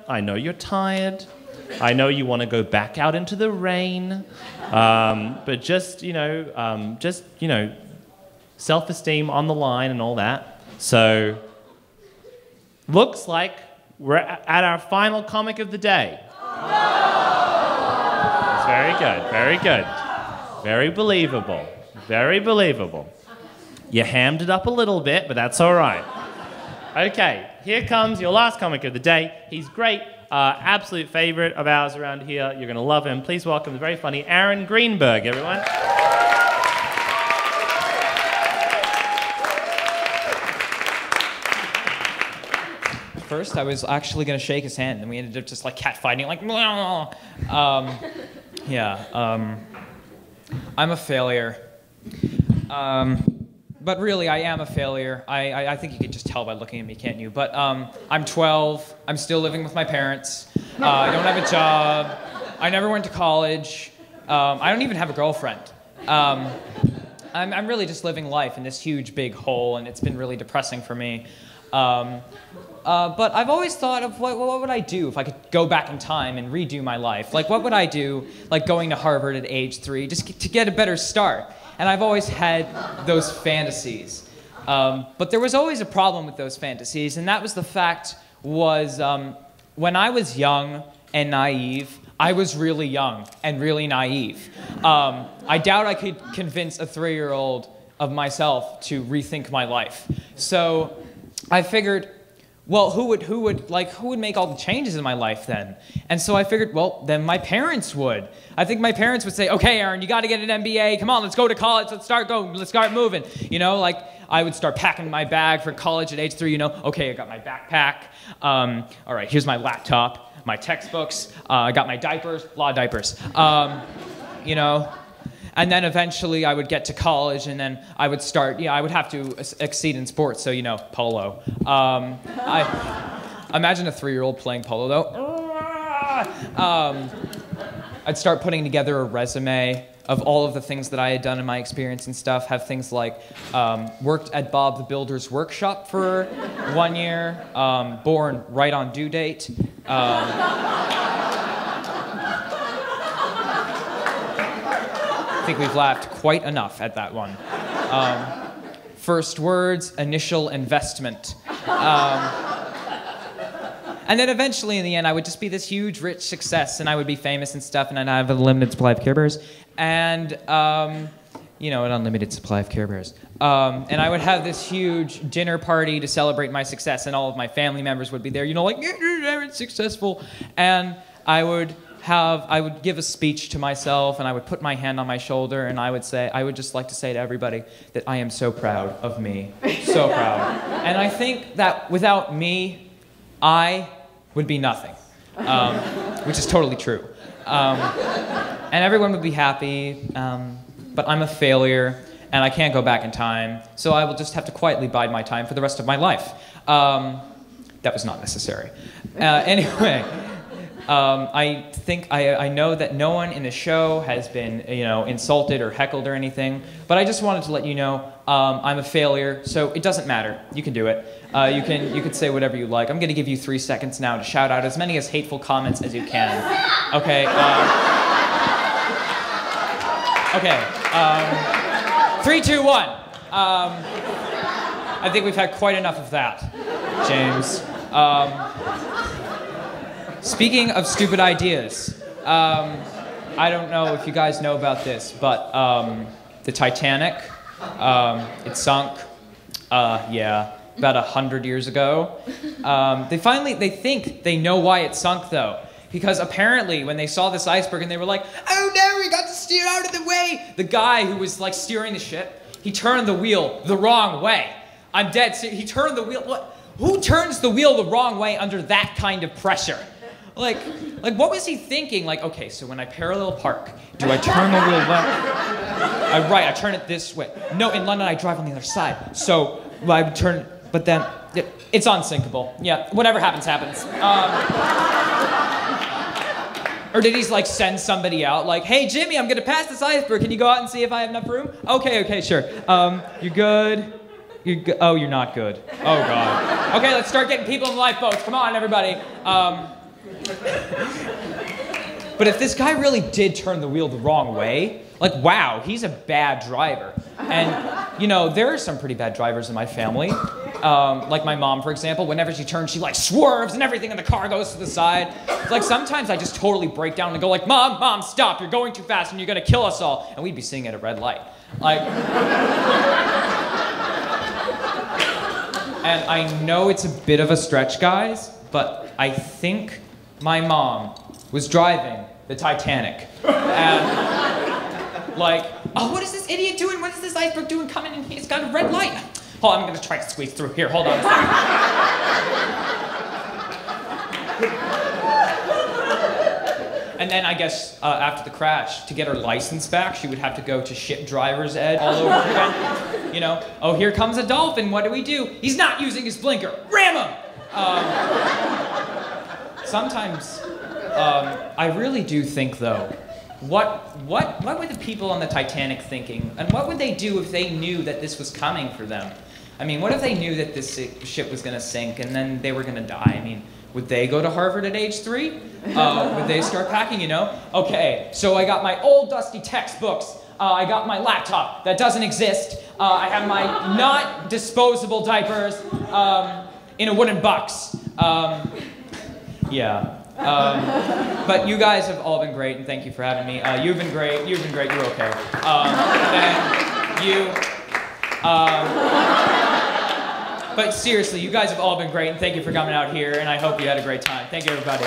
I know you're tired. I know you want to go back out into the rain. But just, self-esteem on the line and all that. So, looks like we're at our final comic of the day. It's very good, very good. Very believable, very believable. You hammed it up a little bit, but that's all right. Okay, here comes your last comic of the day. He's great, absolute favorite of ours around here. You're going to love him. Please welcome the very funny Aaron Greenberg, everyone. First, I was actually going to shake his hand, and we ended up just like catfighting, like, I'm a failure. But really, I am a failure. I think you could just tell by looking at me, can't you? But I'm 12. I'm still living with my parents. I don't have a job. I never went to college. I don't even have a girlfriend. I'm really just living life in this huge, big hole, and it's been really depressing for me. But I've always thought of what would I do if I could go back in time and redo my life? Like, what would I do, like going to Harvard at age 3, just to get a better start? And I've always had those fantasies. But there was always a problem with those fantasies, and that was the fact was when I was young and naive, I was really young and really naive. I doubt I could convince a 3-year-old of myself to rethink my life. So I figured, well, who would make all the changes in my life then? And so I figured, well, then my parents would. I think my parents would say, okay, Aaron, you got to get an MBA. Come on, let's go to college. Let's start moving. Like I would start packing my bag for college at age 3. Okay, I got my backpack. All right, here's my laptop, my textbooks. I got my diapers, a lot of diapers. And then eventually I would get to college, and then I would start, I would have to exceed in sports, so, polo. I imagine a 3-year-old playing polo, though. I'd start putting together a resume of all of the things that I had done in my experience and stuff, have things like worked at Bob the Builder's workshop for 1 year, born right on due date. I think we've laughed quite enough at that one. First words, initial investment. And then eventually, in the end, I would just be this huge, rich success, and I would be famous and stuff, and I'd have a limited supply of Care Bears, and, an unlimited supply of Care Bears. And I would have this huge dinner party to celebrate my success, and all of my family members would be there, Aaron's successful. And I would give a speech to myself, and I would put my hand on my shoulder, and I would just like to say to everybody that I am so proud of me, so proud. And I think that without me, I would be nothing, which is totally true. And everyone would be happy, but I'm a failure, and I can't go back in time, so I will just have to quietly bide my time for the rest of my life. That was not necessary. Anyway. I know that no one in the show has been, insulted or heckled or anything, but I just wanted to let you know I'm a failure, so it doesn't matter. You can do it. You can say whatever you like. I'm going to give you 3 seconds now to shout out as many as hateful comments as you can. Okay. Okay. 3, 2, 1. I think we've had quite enough of that, James. Speaking of stupid ideas, I don't know if you guys know about this, but the Titanic, it sunk, about 100 years ago. They think they know why it sunk, though, because apparently when they saw this iceberg and they were like, oh no, we got to steer out of the way, the guy who was like steering the ship, he turned the wheel the wrong way. I'm dead serious. He turned the wheel. What? Who turns the wheel the wrong way under that kind of pressure? Like, what was he thinking? Like, okay, so when I parallel park, do I turn the wheel left? Right, I turn it this way. No, in London, I drive on the other side. So I would turn, but then, it's unsinkable. Yeah, whatever happens, happens. Or did he, send somebody out? Like, hey, Jimmy, I'm going to pass this iceberg. Can you go out and see if I have enough room? Okay, sure. You're good. Oh, you're not good. Oh, God. Okay, let's start getting people in the lifeboats. Come on, everybody. But if this guy really did turn the wheel the wrong way, like, wow, he's a bad driver. And, you know, there are some pretty bad drivers in my family. Like my mom, for example, whenever she turns, she like swerves and everything in the car goes to the side. Like sometimes I just totally break down and go like, Mom, stop, you're going too fast and you're gonna kill us all. And we'd be sitting at a red light. Like, and I know it's a bit of a stretch, guys, but I think my mom was driving the Titanic. And like, oh, what is this idiot doing? What is this iceberg doing coming in here? It's got a red light. Hold on, I'm gonna try to squeeze through here. Hold on a second. And then I guess after the crash, to get her license back, she would have to go to ship driver's ed all over again. You know, oh, here comes a dolphin. What do? He's not using his blinker. Ram him! Sometimes, I really do think, though, what were the people on the Titanic thinking? And what would they do if they knew that this was coming for them? I mean, what if they knew that this ship was going to sink and then they were going to die? I mean, would they go to Harvard at age 3? Would they start packing, you know? Okay, so I got my old dusty textbooks. I got my laptop that doesn't exist. I have my not disposable diapers in a wooden box. Yeah. But you guys have all been great, and thank you for having me. You've been great, you're okay. And you, but seriously, you guys have all been great, and thank you for coming out here, and I hope you had a great time. Thank you, everybody.